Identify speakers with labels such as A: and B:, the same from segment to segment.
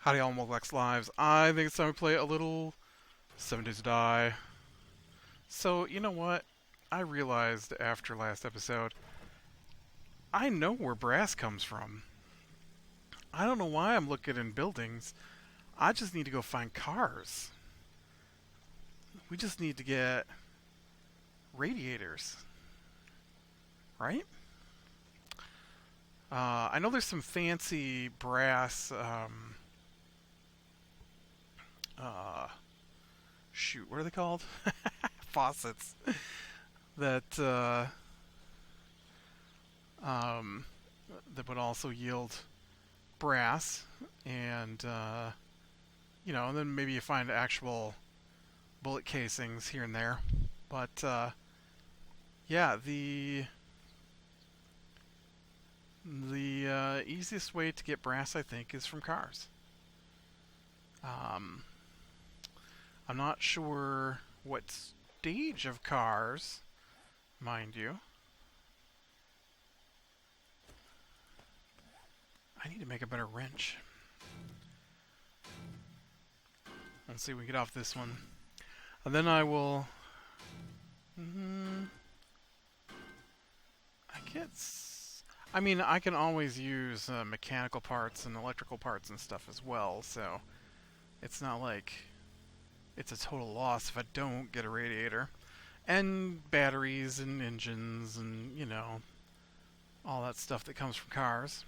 A: Howdy all Molex Lives. I think it's time we play a little 7 Days to Die. So, you know what? I realized after last episode, I know where brass comes from. I don't know why I'm looking in buildings. I just need to go find cars. We just need to get radiators, right? I know there's some fancy brass, uh, shoot, what are they called? Faucets that um, that would also yield brass, and and then maybe you find actual bullet casings here and there. But yeah, the easiest way to get brass, I think, is from cars. Um, I'm not sure what stage of cars, mind you. I need to make a better wrench. Let's see if we get off this one. And then I will... I guess... I mean, I can always use mechanical parts and electrical parts and stuff as well, so it's not like it's a total loss if I don't get a radiator. And batteries and engines and, all that stuff that comes from cars.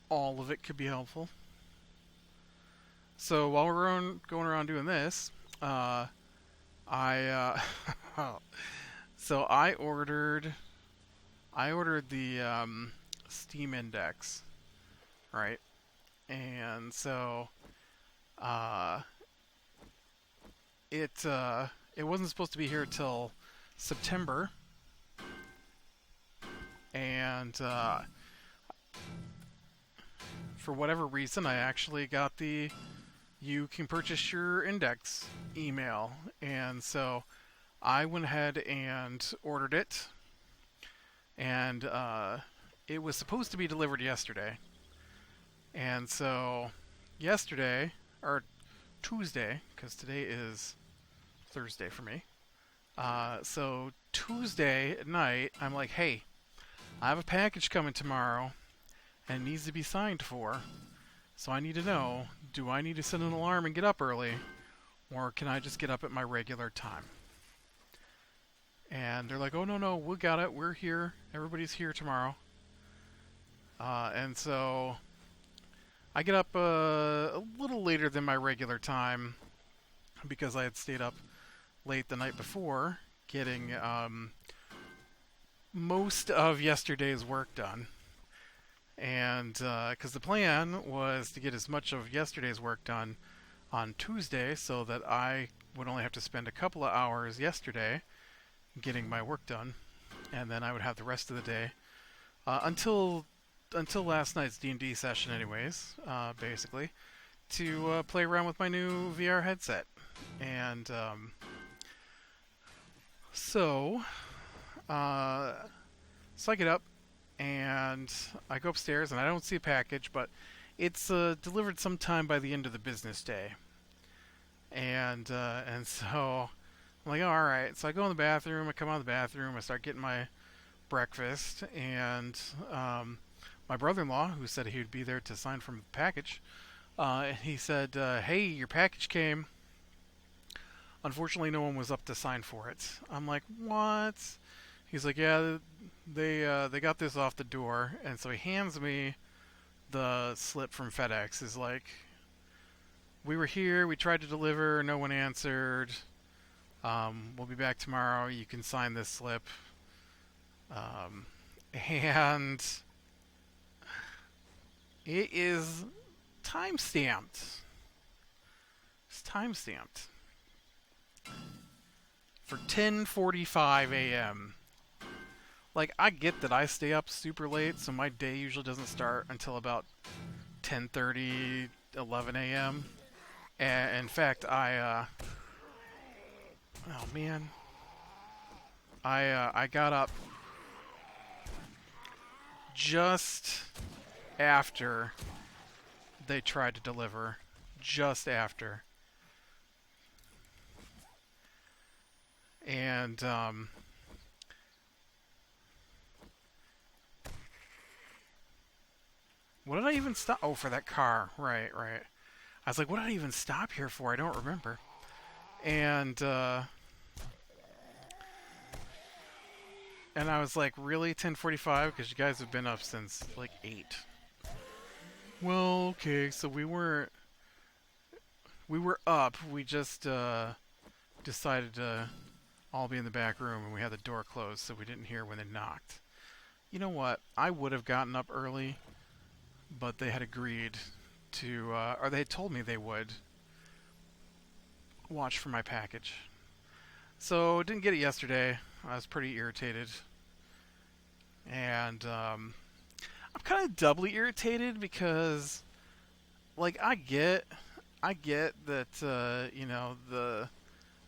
A: All of it could be helpful. So while we're going around doing this, I so I ordered the Steam Index, right? And so uh, it wasn't supposed to be here till September, and for whatever reason, I actually got the "you can purchase your index" email, and so I went ahead and ordered it, and it was supposed to be delivered yesterday. And so yesterday, or Tuesday, because today is Thursday for me. So Tuesday at night, I'm like, hey, I have a package coming tomorrow, and it needs to be signed for. So I need to know, do I need to set an alarm and get up early, or can I just get up at my regular time? And they're like, oh, no, no, we got it. We're here. Everybody's here tomorrow. And so I get up a little later than my regular time because I had stayed up late the night before getting most of yesterday's work done. And because the plan was to get as much of yesterday's work done on Tuesday so that I would only have to spend a couple of hours yesterday getting my work done, and then I would have the rest of the day until last night's D&D session, anyways. Basically, to play around with my new VR headset, and so so I get up and I go upstairs and I don't see a package, but it's delivered sometime by the end of the business day, and so I'm like, oh, all right. So I go in the bathroom. I come out of the bathroom. I start getting my breakfast, and my brother-in-law, who said he would be there to sign from the package, he said, "Hey, your package came. Unfortunately, no one was up to sign for it." I'm like, "What?" He's like, "Yeah, they got this off the door," and so he hands me the slip from FedEx. He's like, "We were here. We tried to deliver. No one answered. We'll be back tomorrow. You can sign this slip." And it is time stamped. It's time stamped for 10:45 a.m. Like, I get that I stay up super late, so my day usually doesn't start until about 10:30, 11 a.m. And in fact, oh man, I got up just after they tried to deliver just after. And what did I even stop? Oh, for that car. Right, right. I was like, what did I even stop here for? I don't remember. And I was like, really 10:45? Because you guys have been up since like 8. Well, okay, so we were up. We just decided to all be in the back room, and we had the door closed, so we didn't hear when they knocked. You know what? I would have gotten up early, but they had agreed to, or they had told me they would watch for my package. So didn't get it yesterday. I was pretty irritated, and I'm kind of doubly irritated because, like, I get that the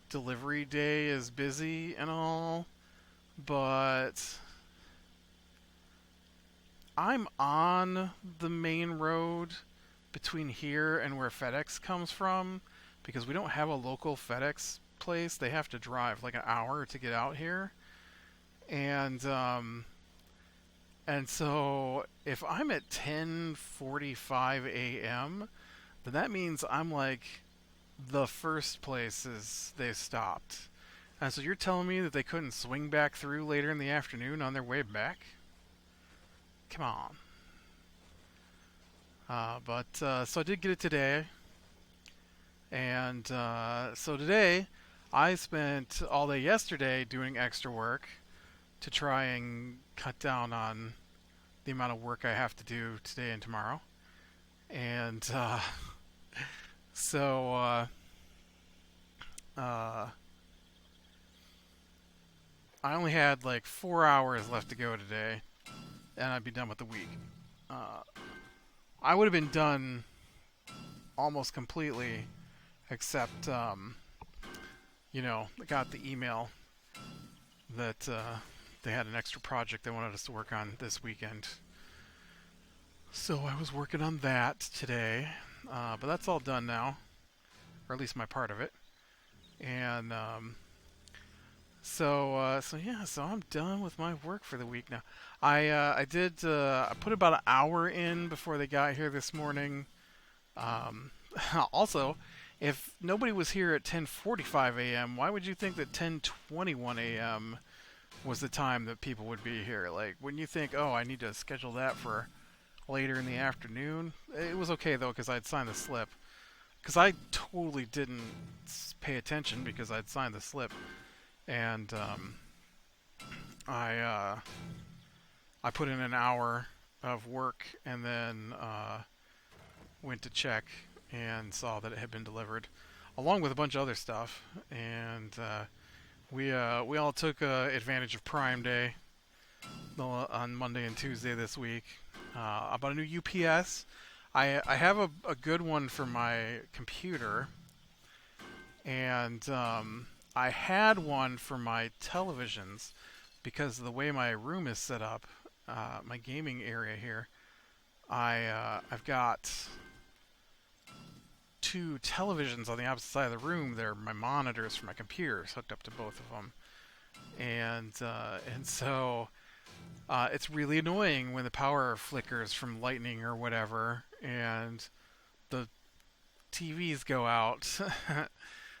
A: delivery day is busy and all, but I'm on the main road between here and where FedEx comes from because we don't have a local FedEx place. They have to drive like an hour to get out here. And so if I'm at 10:45 a.m., then that means I'm like the first places they stopped. And so you're telling me that they couldn't swing back through later in the afternoon on their way back? Come on. But so I did get it today, and so today I spent all day yesterday doing extra work to try and cut down on the amount of work I have to do today and tomorrow. And so uh, I only had like 4 hours left to go today, and I'd be done with the week. Uh, I would have been done almost completely, except I got the email that they had an extra project they wanted us to work on this weekend. So I was working on that today, but that's all done now, or at least my part of it. And so yeah, so I'm done with my work for the week now. I put about an hour in before they got here this morning. Um, Also, if nobody was here at 10:45 a.m., why would you think that 10:21 a.m. was the time that people would be here? Like, wouldn't you think, oh, I need to schedule that for later in the afternoon? It was okay though because I'd signed the slip. Because I totally didn't pay attention because I'd signed the slip, and I I put in an hour of work and then went to check and saw that it had been delivered, along with a bunch of other stuff. And we all took advantage of Prime Day on Monday and Tuesday this week. I bought a new UPS. I have a good one for my computer, and I had one for my televisions because of the way my room is set up, my gaming area here. I've got two televisions on the opposite side of the room. They're my monitors for my computers hooked up to both of them, and so it's really annoying when the power flickers from lightning or whatever, and the TVs go out,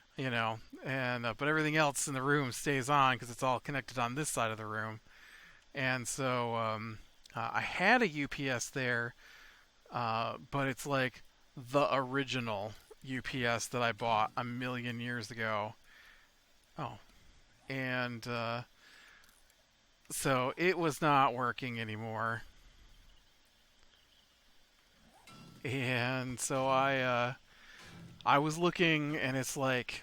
A: and but everything else in the room stays on because it's all connected on this side of the room. And so I had a UPS there, but it's like the original UPS that I bought a million years ago. Oh, and so it was not working anymore. And so I was looking, and it's like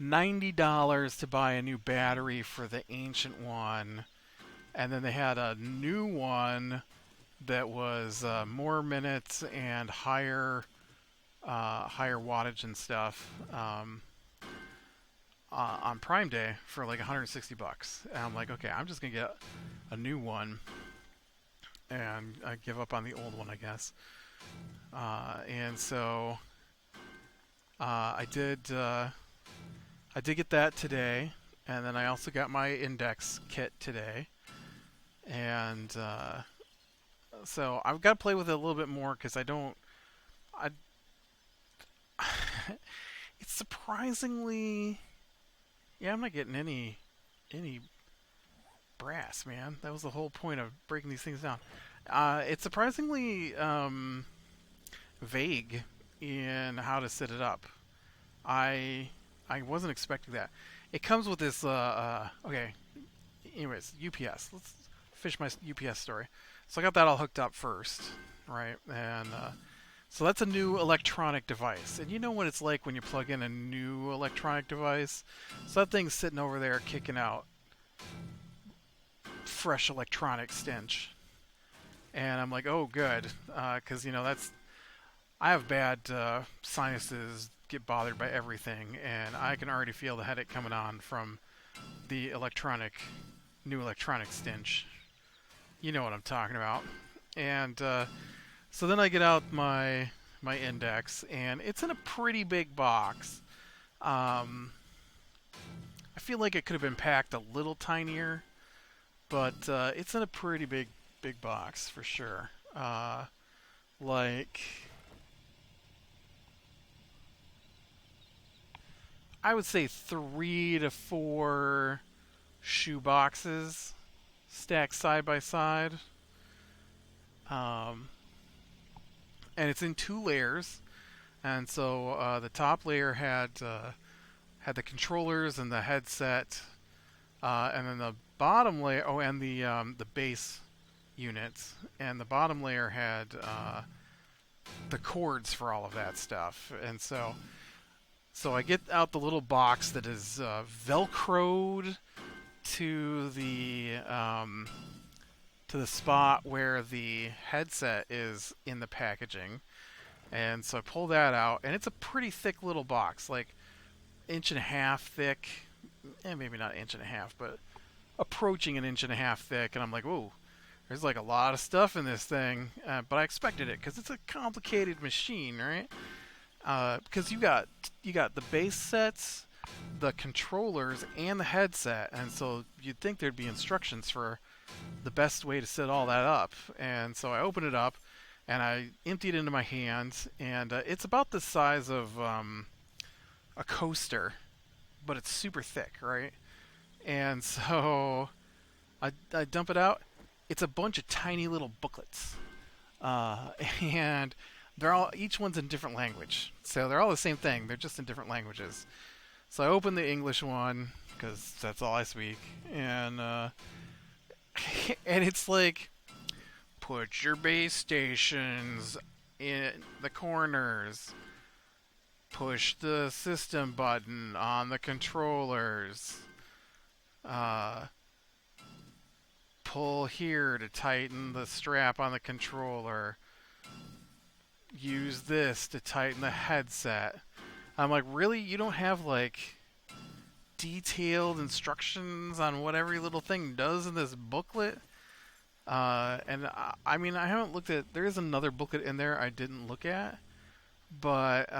A: $90 to buy a new battery for the ancient one, and then they had a new one that was more minutes and higher wattage and stuff on Prime Day for like $160. And I'm like, okay, I'm just gonna get a new one and give up on the old one, I guess. And so I did get that today, and then I also got my index kit today, and so I've got to play with it a little bit more because I don't. I it's surprisingly, yeah, I'm not getting any brass, man. That was the whole point of breaking these things down. It's surprisingly vague in how to set it up. I I wasn't expecting that. It comes with this. Okay. Anyways, UPS. Let's finish my UPS story. So I got that all hooked up first, right? And so that's a new electronic device. And you know what it's like when you plug in a new electronic device. So that thing's sitting over there kicking out fresh electronic stench. And I'm like, oh, good, because that's I have bad sinuses, get bothered by everything, and I can already feel the headache coming on from the new electronic stench. You know what I'm talking about. And so then I get out my index, and it's in a pretty big box. Um, I feel like it could have been packed a little tinier, but it's in a pretty big box for sure. Like I would say 3 to 4 shoe boxes stacked side by side. Um, and it's in 2 layers. And so the top layer had the controllers and the headset, and then the bottom layer, oh, and the base units, and the bottom layer had the cords for all of that stuff. And so I get out the little box that is velcroed to the spot where the headset is in the packaging, and so I pull that out, and it's a pretty thick little box, like inch and a half thick, and maybe not an inch and a half, but approaching an inch and a half thick. And I'm like, whoa, there's like a lot of stuff in this thing, but I expected it because it's a complicated machine, right? Because you got the base sets, the controllers, and the headset, and so you'd think there'd be instructions for the best way to set all that up. And so I open it up, and I empty it into my hand, and it's about the size of a coaster, but it's super thick, right? And so I dump it out. It's a bunch of tiny little booklets, uh, and they're all each one's in different language. So they're all the same thing. They're just in different languages. So I open the English one because that's all I speak, and and it's like, put your base stations in the corners. Push the system button on the controllers. Uh, Pull here to tighten the strap on the controller. Use this to tighten the headset. I'm like, really? You don't have like detailed instructions on what every little thing does in this booklet? And I mean, I haven't looked at. There is another booklet in there I didn't look at, but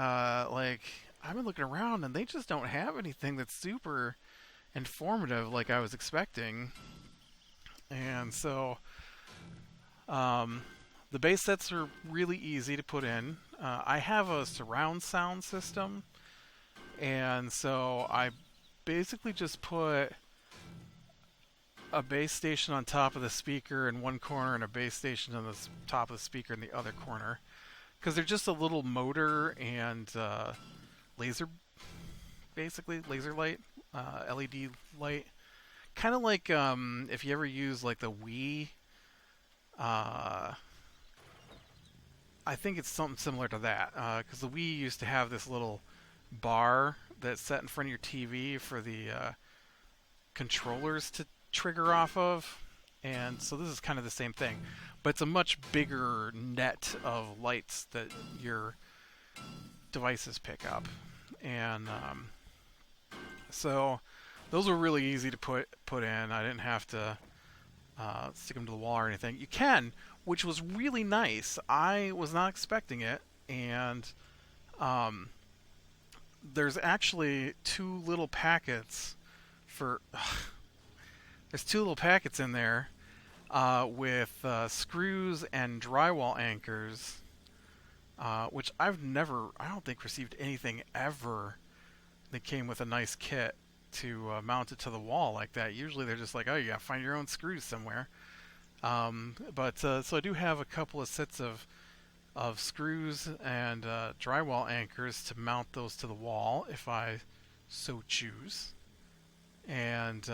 A: like I've been looking around and they just don't have anything that's super informative like I was expecting. And so um, the base sets are really easy to put in. I have a surround sound system, and so I basically just put a base station on top of the speaker in one corner and a base station on the top of the speaker in the other corner, because they're just a little motor and laser, basically laser light, LED light, kind of like if you ever use like the Wii. Uh, I think it's something similar to that, because the Wii used to have this little bar that's set in front of your TV for the controllers to trigger off of, and so this is kind of the same thing, but it's a much bigger net of lights that your devices pick up, and so those were really easy to put in. I didn't have to stick them to the wall or anything. You can, which was really nice. I was not expecting it, and um, there's actually two little packets for. There's two little packets in there with screws and drywall anchors, which I don't think received anything ever that came with a nice kit to mount it to the wall like that. Usually they're just like, oh, you gotta find your own screws somewhere. But so I do have a couple of sets of screws and drywall anchors to mount those to the wall if I so choose. And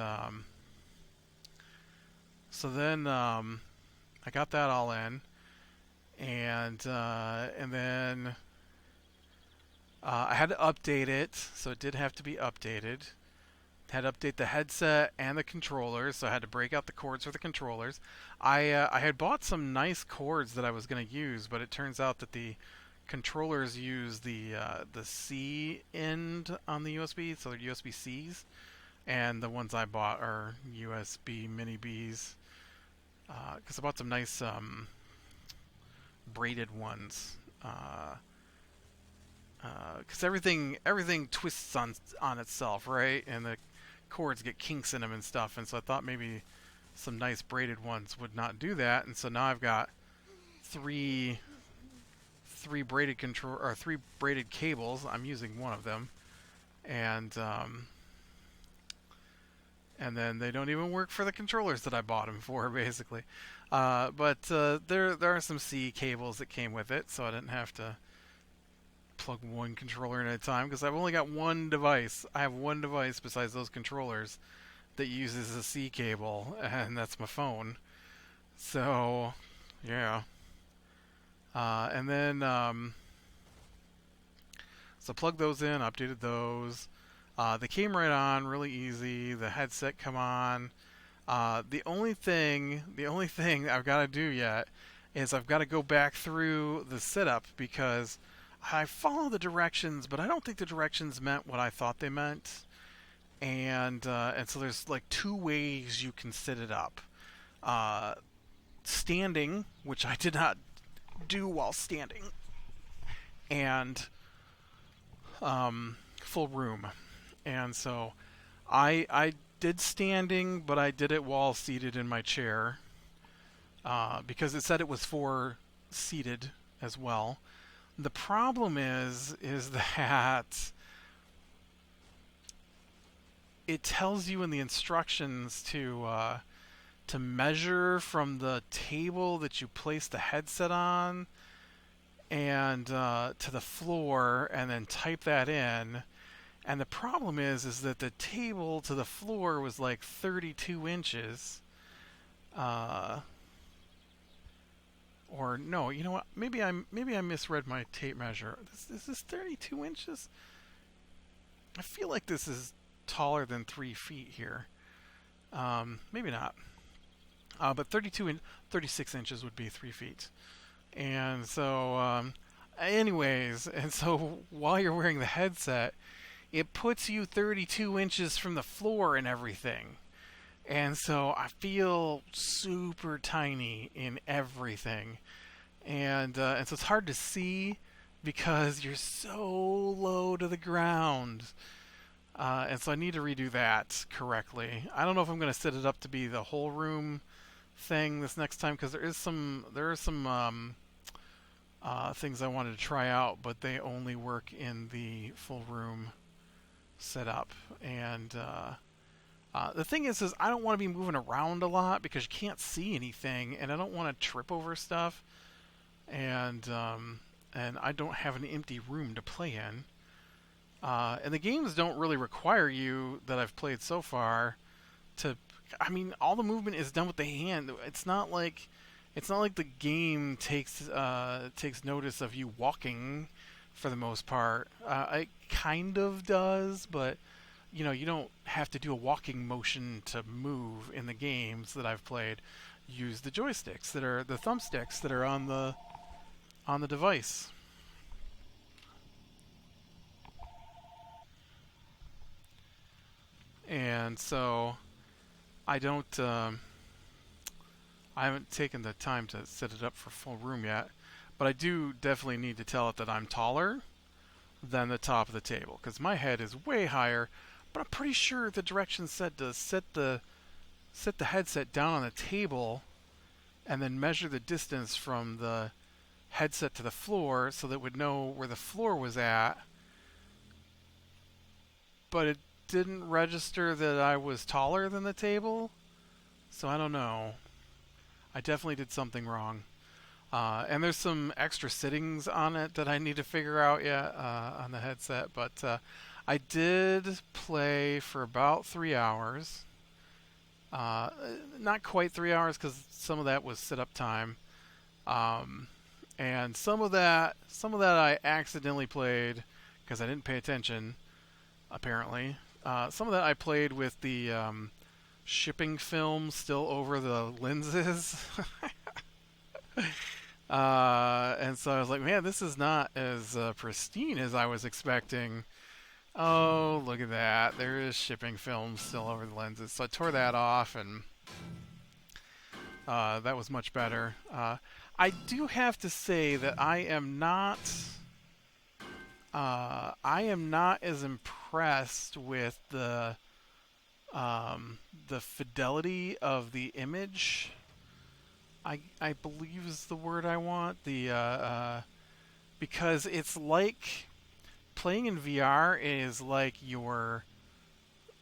A: so then I got that all in, and then I had to update it, so it did have to be updated. Had to update the headset and the controllers, so I had to break out the cords for the controllers. I had bought some nice cords that I was going to use, but it turns out that the controllers use the C end on the USB, so they're USB Cs, and the ones I bought are USB Mini Bs. Because I bought some nice braided ones. Because everything twists on itself, right? And the cords get kinks in them and stuff. And so I thought maybe some nice braided ones would not do that. And so now I've got three three braided cables. I'm using one of them, and then they don't even work for the controllers that I bought them for, basically. But there are some C cables that came with it, so I didn't have to plug one controller in at a time because I've only got one device. I have one device besides those controllers that uses a C cable, and that's my phone. So, yeah. And then, so plug those in, updated those. They came right on, really easy. The headset come on. The only thing I've got to do yet is I've got to go back through the setup because I follow the directions, but I don't think the directions meant what I thought they meant. And so there's like two ways you can set it up. Standing, which I did not do while standing, and full room. And so I did standing, but I did it while seated in my chair because it said it was for seated as well. The problem is that it tells you in the instructions to measure from the table that you place the headset on and to the floor, and then type that in. And the problem is that the table to the floor was like 32 inches. Or no, you know what? Maybe I misread my tape measure. This is 32 inches. I feel like this is taller than 3 feet here. Maybe not. But 36 inches would be 3 feet. And so, anyways, and so while you're wearing the headset, it puts you 32 inches from the floor and everything. And so I feel super tiny in everything. And so it's hard to see because you're so low to the ground. And so I need to redo that correctly. I don't know if I'm going to set it up to be the whole room thing this next time because there are some things I wanted to try out, but they only work in the full room setup. And the thing is I don't want to be moving around a lot because you can't see anything, and I don't want to trip over stuff. And I don't have an empty room to play in. And the games don't really require you that I've played so far to. I mean, all the movement is done with the hand. It's not like the game takes notice of you walking for the most part. It kind of does, but you know, you don't have to do a walking motion to move in the games that I've played. Use the joysticks that are the thumbsticks that are on the device. And so I don't I haven't taken the time to set it up for full room yet, but I do definitely need to tell it that I'm taller than the top of the table because my head is way higher. But I'm pretty sure the directions said to set the headset down on the table and then measure the distance from the headset to the floor so that it would know where the floor was at. But it didn't register that I was taller than the table, so I don't know. I definitely did something wrong. And there's some extra settings on it that I need to figure out yet on the headset. But I did play for about 3 hours. Not quite 3 hours because some of that was sit up time. And some of that I accidentally played because I didn't pay attention. Apparently, some of that I played with the shipping film still over the lenses. And so I was like, man, this is not as pristine as I was expecting. Oh, look at that. There is shipping film still over the lenses. So I tore that off, and that was much better. I do have to say that I am not as impressed with the fidelity of the image. I believe is the word I want. Because it's like playing in VR is like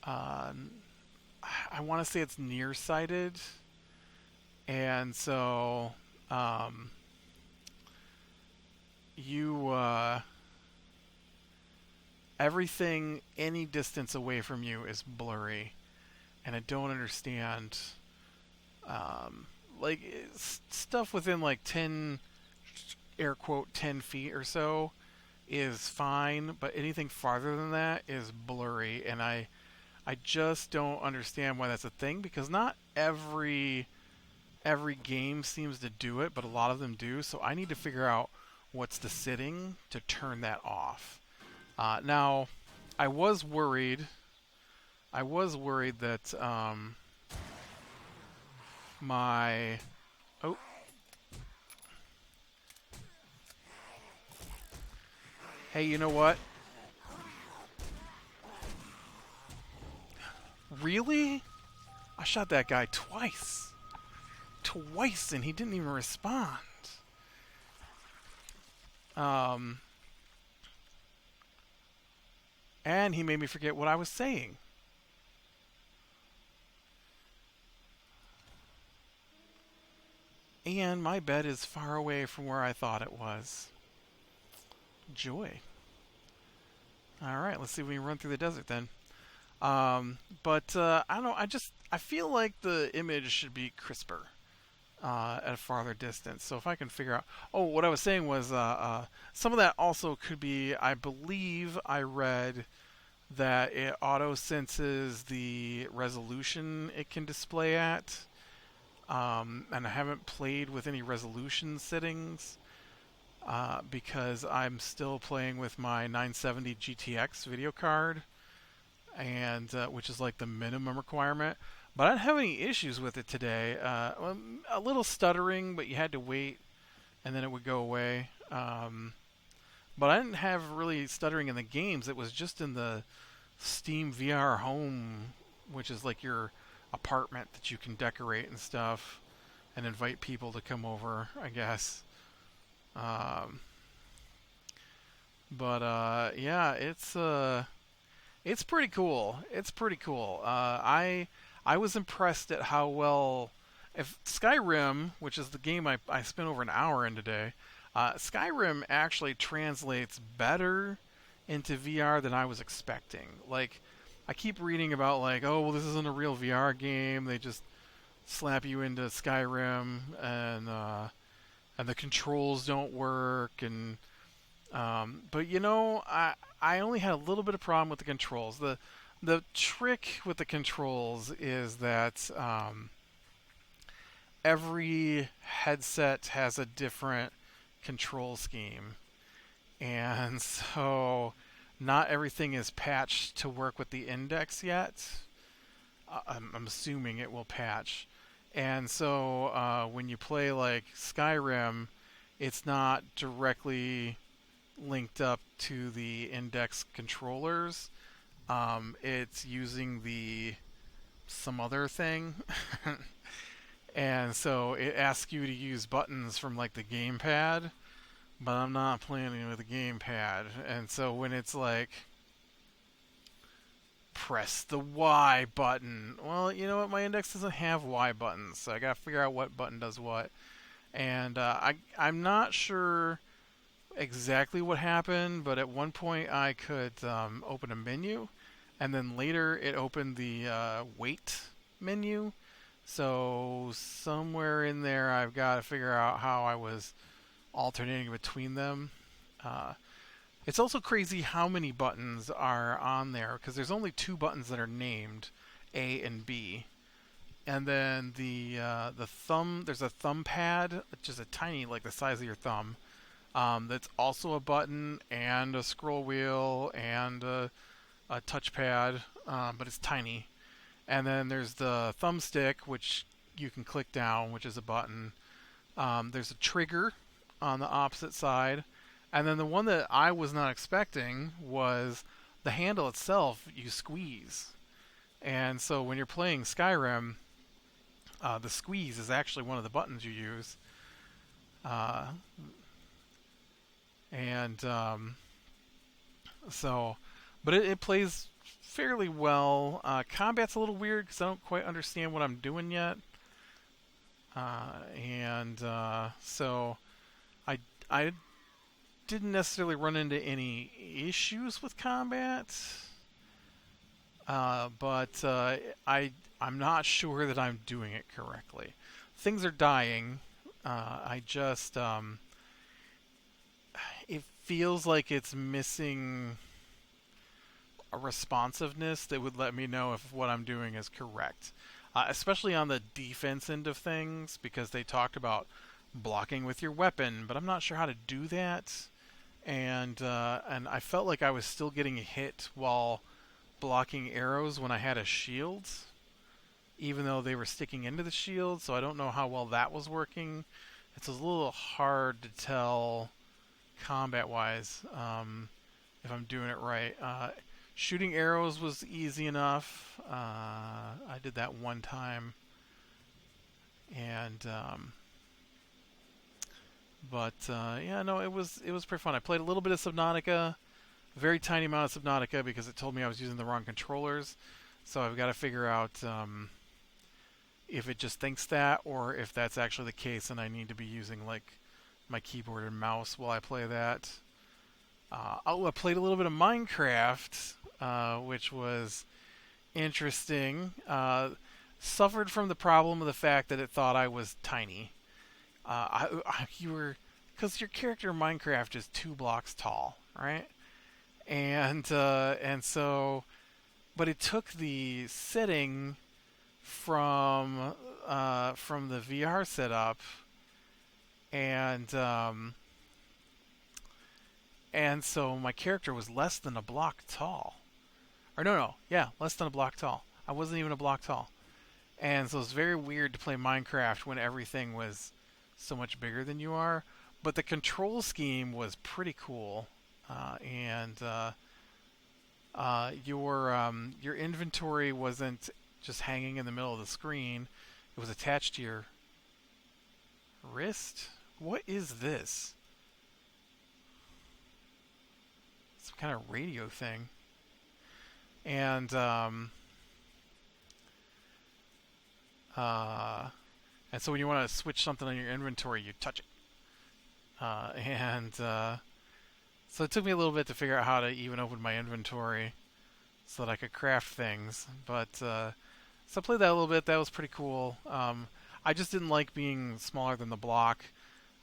A: uh, I want to say it's nearsighted, and so um, you everything any distance away from you is blurry, and I don't understand. Like stuff within like 10 air quote 10 feet or so is fine, but anything farther than that is blurry, and I just don't understand why that's a thing because not every game seems to do it, but a lot of them do. So I need to figure out what's the setting to turn that off. Now, I was worried. I was worried that my oh hey, you know what? Really? I shot that guy twice. Twice, and he didn't even respond. Um, and he made me forget what I was saying. And my bed is far away from where I thought it was. Joy. All right, let's see if we can run through the desert then. But I don't know. I feel like the image should be crisper at a farther distance. So if I can figure out, oh, what I was saying was some of that also could be. I believe I read that it auto senses the resolution it can display at. And I haven't played with any resolution settings because I'm still playing with my 970 GTX video card, and which is like the minimum requirement. But I didn't have any issues with it today. A little stuttering, but you had to wait, and then it would go away. But I didn't have really stuttering in the games. It was just in the Steam VR Home, which is like your apartment that you can decorate and stuff, and invite people to come over, I guess. Um, but yeah, it's pretty cool. It's pretty cool. I was impressed at how well, if Skyrim, which is the game I spent over an hour in today, Skyrim actually translates better into VR than I was expecting. Like, I keep reading about like, oh well, this isn't a real VR game. They just slap you into Skyrim, and the controls don't work, and but I only had a little bit of problem with the controls. The trick with the controls is that every headset has a different control scheme, and so not everything is patched to work with the index yet. I'm assuming it will patch, And so when you play like Skyrim, it's not directly linked up to the index controllers. It's using the some other thing, and so it asks you to use buttons from like the gamepad. But I'm not playing with a gamepad, and so when it's like press the Y button, well, you know what? My index doesn't have Y buttons, so I gotta figure out what button does what. And I'm not sure exactly what happened, but at one point I could open a menu, and then later it opened the wait menu. So somewhere in there, I've got to figure out how I was alternating between them. Uh, it's also crazy how many buttons are on there because there's only two buttons that are named A and B, and then the thumb. There's a thumb pad, just a tiny, like the size of your thumb. That's also a button and a scroll wheel and a touchpad, but it's tiny. And then there's the thumbstick, which you can click down, which is a button. There's a trigger on the opposite side. And then the one that I was not expecting was the handle itself, you squeeze. And so when you're playing Skyrim, the squeeze is actually one of the buttons you use. Uh, and so, but it plays fairly well. Combat's a little weird because I don't quite understand what I'm doing yet. And so I didn't necessarily run into any issues with combat, but I'm not sure that I'm doing it correctly. Things are dying. I just it feels like it's missing a responsiveness that would let me know if what I'm doing is correct. Especially on the defense end of things, because they talked about blocking with your weapon, but I'm not sure how to do that. And I felt like I was still getting hit while blocking arrows when I had a shield, even though they were sticking into the shield. So I don't know how well that was working. It's a little hard to tell combat-wise if I'm doing it right. Shooting arrows was easy enough. I did that one time, and yeah, no, it was pretty fun. I played a little bit of Subnautica, a very tiny amount of Subnautica because it told me I was using the wrong controllers. So I've got to figure out if it just thinks that, or if that's actually the case, and I need to be using like my keyboard and mouse while I play that. I played a little bit of Minecraft, which was interesting. Suffered from the problem of the fact that it thought I was tiny. You were, because your character in Minecraft is 2 blocks tall, right? And so, but it took the setting from the VR setup, and and so my character was less than a block tall. Or no, yeah, less than a block tall. I wasn't even a block tall. And so it's very weird to play Minecraft when everything was so much bigger than you are. But the control scheme was pretty cool. Your inventory wasn't just hanging in the middle of the screen. It was attached to your wrist. What is this? Some kind of radio thing. And and so when you want to switch something on your inventory, you touch it. So it took me a little bit to figure out how to even open my inventory so that I could craft things. But so I played that a little bit. That was pretty cool. I just didn't like being smaller than the block.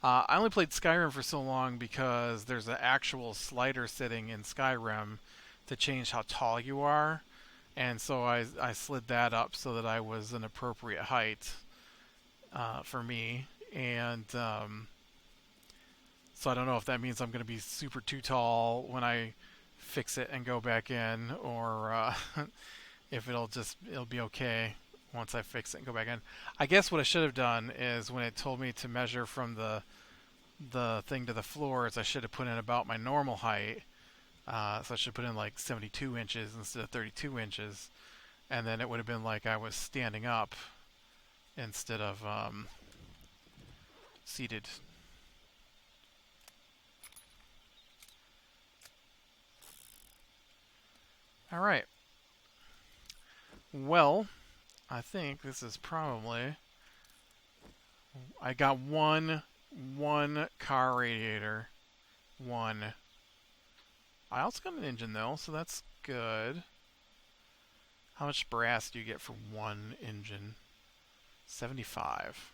A: I only played Skyrim for so long because there's an actual slider setting in Skyrim to change how tall you are. And so I slid that up so that I was an appropriate height for me. And so I don't know if that means I'm going to be super too tall when I fix it and go back in, or if it'll be okay once I fix it and go back in. I guess what I should have done is when it told me to measure from the thing to the floor is I should have put in about my normal height. So I should put in like 72 inches instead of 32 inches. And then it would have been like I was standing up instead of seated. Alright. Well, I think this is probably... I got one car radiator. One. I also got an engine though, so that's good. How much brass do you get for one engine? 75.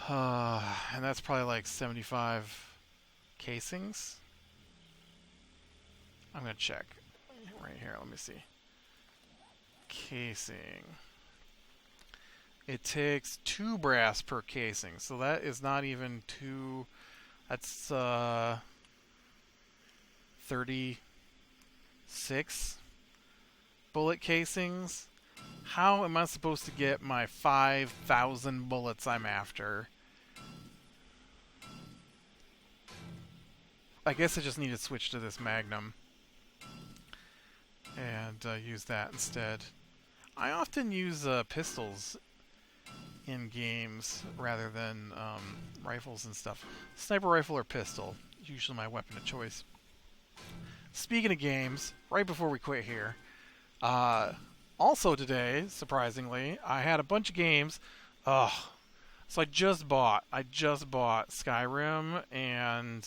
A: And that's probably like 75 casings. I'm gonna check right here. Let me see. Casing. It takes 2 brass per casing, so that is not even 2. That's 36 bullet casings. How am I supposed to get my 5,000 bullets I'm after? I guess I just need to switch to this Magnum and use that instead. I often use pistols in games rather than rifles and stuff. Sniper rifle or pistol, usually my weapon of choice. Speaking of games, right before we quit here, also today, surprisingly, I had a bunch of games. So I just bought Skyrim and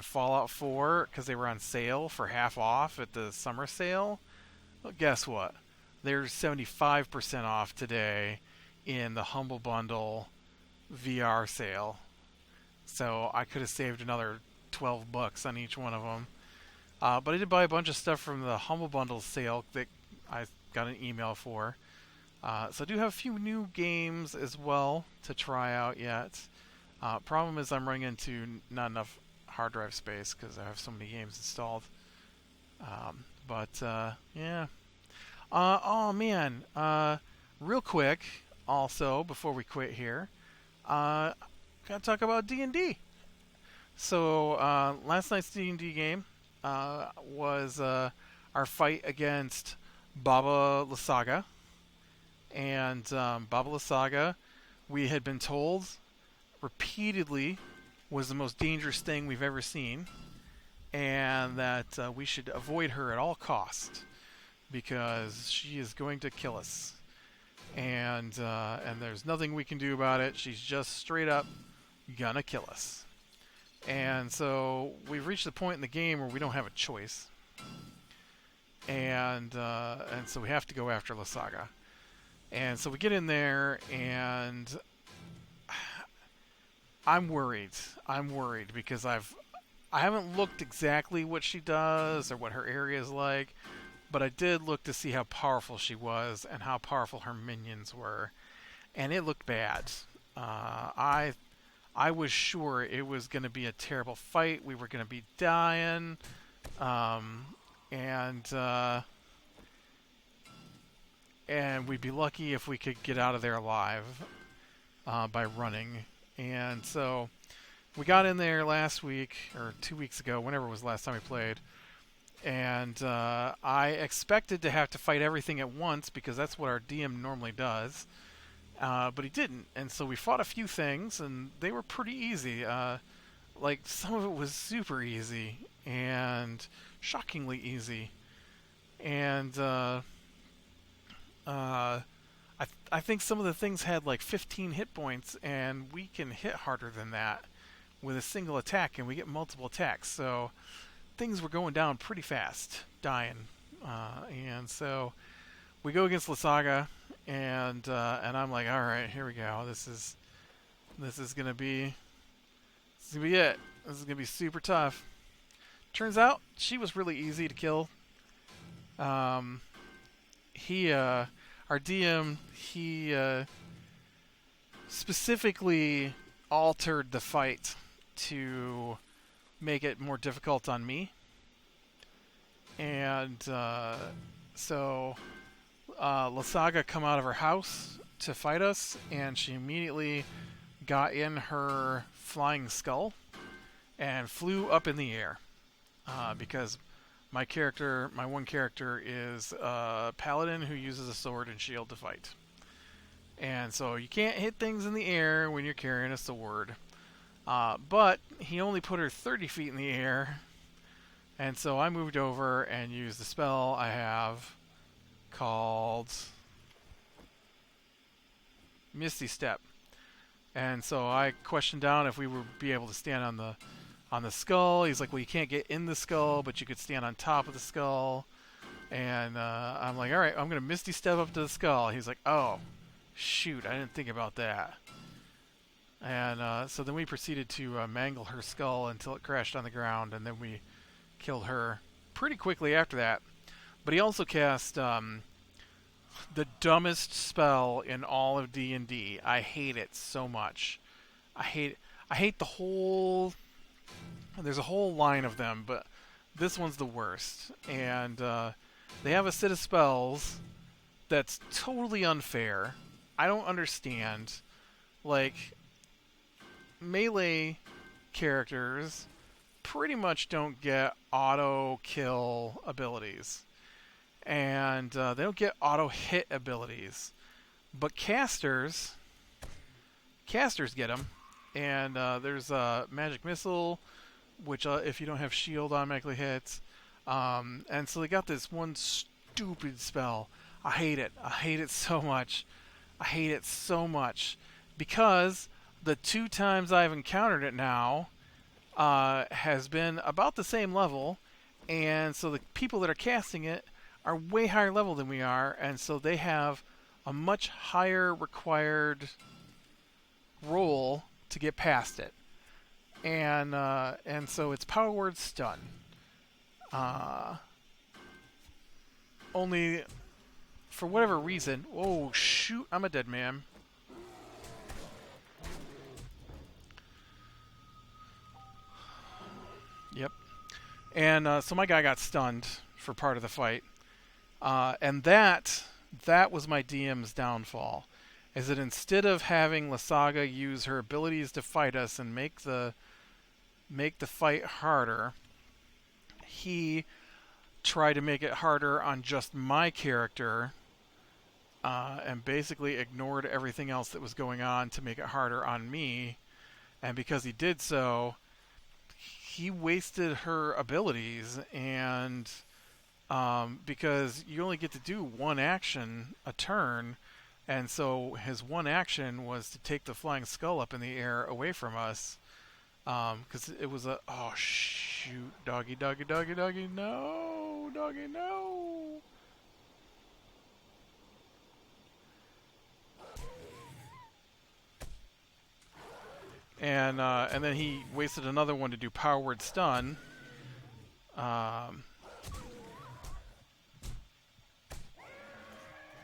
A: Fallout 4 because they were on sale for half off at the summer sale. Well, guess what? They're 75% off today in the Humble Bundle VR sale. So I could have saved another $12 on each one of them. But I did buy a bunch of stuff from the Humble Bundle sale that I got an email for. So I do have a few new games as well to try out yet. Problem is I'm running into not enough hard drive space because I have so many games installed. Yeah. Oh man. Real quick, also before we quit here, gotta talk about D&D. So last night's D&D game was our fight against Baba Lysaga. And Baba Lysaga, we had been told repeatedly, was the most dangerous thing we've ever seen, and that we should avoid her at all costs because she is going to kill us. And there's nothing we can do about it. She's just straight up gonna kill us. And so we've reached the point in the game where we don't have a choice. And so we have to go after Lysaga. And so we get in there, and I'm worried. Because I haven't looked exactly what she does or what her area is like, but I did look to see how powerful she was and how powerful her minions were, and it looked bad. I was sure it was going to be a terrible fight. We were going to be dying, and we'd be lucky if we could get out of there alive by running. And so we got in there last week, or 2 weeks ago, whenever it was the last time we played, and I expected to have to fight everything at once because that's what our DM normally does, but he didn't. And so we fought a few things, and they were pretty easy. Like, some of it was super easy and shockingly easy. And I think some of the things had like 15 hit points, and we can hit harder than that with a single attack, and we get multiple attacks. So things were going down pretty fast, dying. And so we go against Lysaga, and I'm like, all right, here we go. This is gonna be it. This is gonna be super tough. Turns out she was really easy to kill. Our DM, he specifically altered the fight to make it more difficult on me. And so Lasaga come out of her house to fight us, and she immediately got in her flying skull and flew up in the air because my one character is a paladin who uses a sword and shield to fight. And so you can't hit things in the air when you're carrying a sword. But he only put her 30 feet in the air, and so I moved over and used the spell I have called Misty Step. And so I questioned down if we would be able to stand on the skull. He's like, well, you can't get in the skull, but you could stand on top of the skull. And I'm like, all right, I'm going to Misty Step up to the skull. He's like, oh, shoot, I didn't think about that. And so then we proceeded to mangle her skull until it crashed on the ground, and then we killed her pretty quickly after that. But he also cast the dumbest spell in all of D&D. I hate it so much. I hate the whole... There's a whole line of them, but this one's the worst. And they have a set of spells that's totally unfair. I don't understand. Like, melee characters pretty much don't get auto kill abilities, and they don't get auto hit abilities, but casters get them. And there's magic missile, which if you don't have shield automatically hits, and so they got this one stupid spell. I hate it so much. Because the 2 times I've encountered it now has been about the same level, and so the people that are casting it are way higher level than we are, and so they have a much higher required roll to get past it. And so it's power word stun. Only for whatever reason, oh shoot, I'm a dead man. Yep. And so my guy got stunned for part of the fight. And that was my DM's downfall. Is that instead of having Lasaga use her abilities to fight us and make the fight harder, he tried to make it harder on just my character, and basically ignored everything else that was going on to make it harder on me. And because he did so, he wasted her abilities, and because you only get to do one action a turn, and so his one action was to take the flying skull up in the air away from us, because it was a, oh shoot, doggy, no, doggy, no. And then he wasted another one to do power word stun. Oh,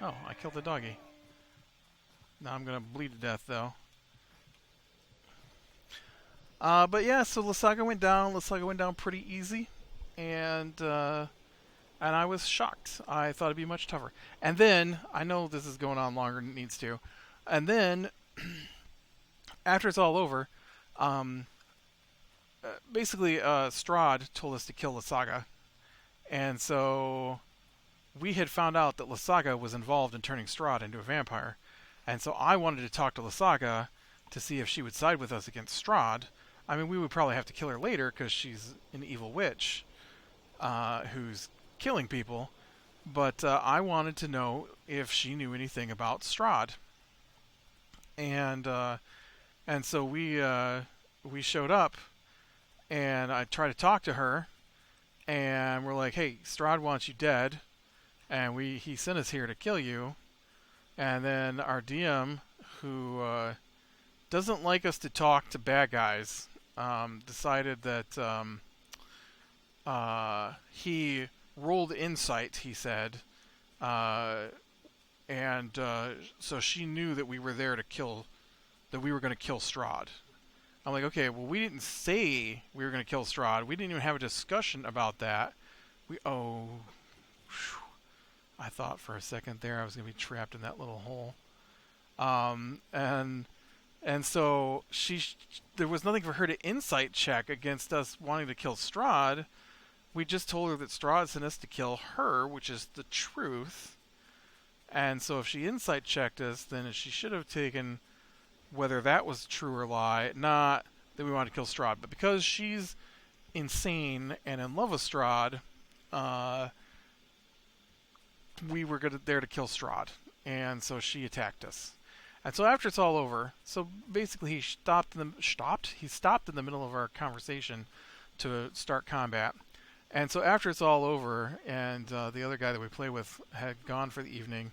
A: I killed the doggy. Now I'm gonna bleed to death though. But yeah, so Lasaga went down. Lasaga went down pretty easy, and I was shocked. I thought it'd be much tougher. And then I know this is going on longer than it needs to. And then after it's all over, basically Strahd told us to kill Lasaga, and so we had found out that Lasaga was involved in turning Strahd into a vampire, and so I wanted to talk to Lasaga to see if she would side with us against Strahd. I mean, we would probably have to kill her later because she's an evil witch who's killing people, but I wanted to know if she knew anything about Strahd. And so we showed up, and I tried to talk to her, and we're like, hey, Strahd wants you dead, and he sent us here to kill you. And then our DM, who doesn't like us to talk to bad guys, decided that he rolled insight, he said, and so she knew that we were there to kill, that we were going to kill Strahd. I'm like, okay, well, we didn't say we were going to kill Strahd. We didn't even have a discussion about that. I thought for a second there I was going to be trapped in that little hole. Um, and and so there was nothing for her to insight check against us wanting to kill Strahd. We just told her that Strahd sent us to kill her, which is the truth. And so if she insight checked us, then she should have taken whether that was true or lie, not that we wanted to kill Strahd. But because she's insane and in love with Strahd, we were there to kill Strahd. And so she attacked us. And so after it's all over, so basically he stopped in the middle of our conversation to start combat. And so after it's all over, and the other guy that we play with had gone for the evening,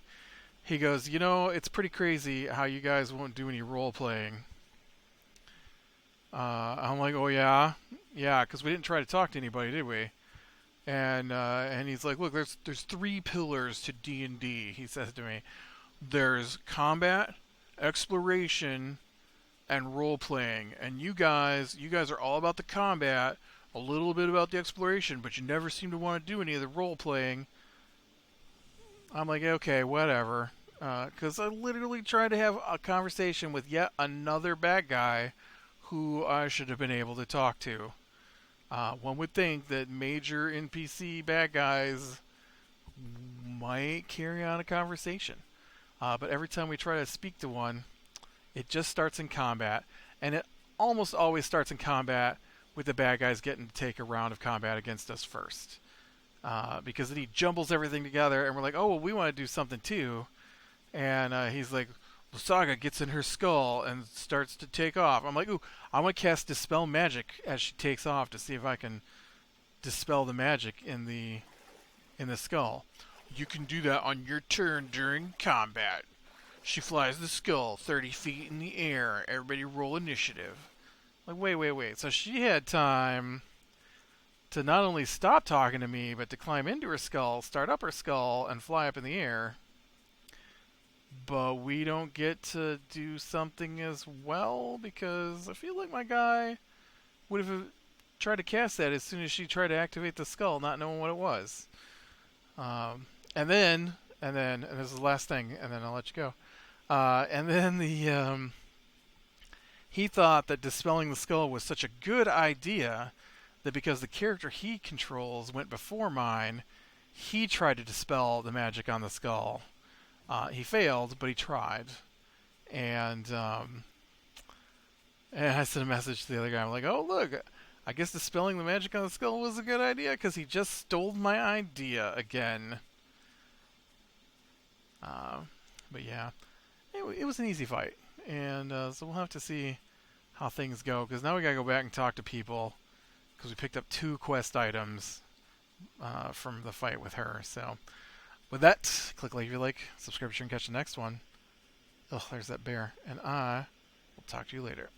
A: he goes, you know, it's pretty crazy how you guys won't do any role playing. I'm like, oh yeah, because we didn't try to talk to anybody, did we? And he's like, look, there's 3 pillars to D&D. He says to me, there's combat, exploration, and role playing. And you guys are all about the combat, a little bit about the exploration, but you never seem to want to do any of the role playing. I'm like, okay, whatever. Because I literally tried to have a conversation with yet another bad guy who I should have been able to talk to. One would think that major NPC bad guys might carry on a conversation. But every time we try to speak to one, it just starts in combat. And it almost always starts in combat with the bad guys getting to take a round of combat against us first. Because then he jumbles everything together, and we're like, oh, well, we want to do something too. And he's like, Lusaga gets in her skull and starts to take off. I'm like, ooh, I want to cast Dispel Magic as she takes off to see if I can dispel the magic in the skull. You can do that on your turn during combat. She flies the skull 30 feet in the air. Everybody roll initiative. Like, wait. So she had time to not only stop talking to me, but to climb into her skull, start up her skull, and fly up in the air. But we don't get to do something as well, because I feel like my guy would have tried to cast that as soon as she tried to activate the skull, not knowing what it was. And then this is the last thing, and then I'll let you go. And then he thought that dispelling the skull was such a good idea that because the character he controls went before mine, he tried to dispel the magic on the skull. He failed, but he tried. And I sent a message to the other guy. I'm like, oh, look, I guess dispelling the magic on the skull was a good idea because he just stole my idea again. But yeah, it was an easy fight. And so we'll have to see how things go, because now we got to go back and talk to people because we picked up 2 quest items from the fight with her. So with that, click like if you like, subscribe and catch the next one. Oh, there's that bear. And I will talk to you later.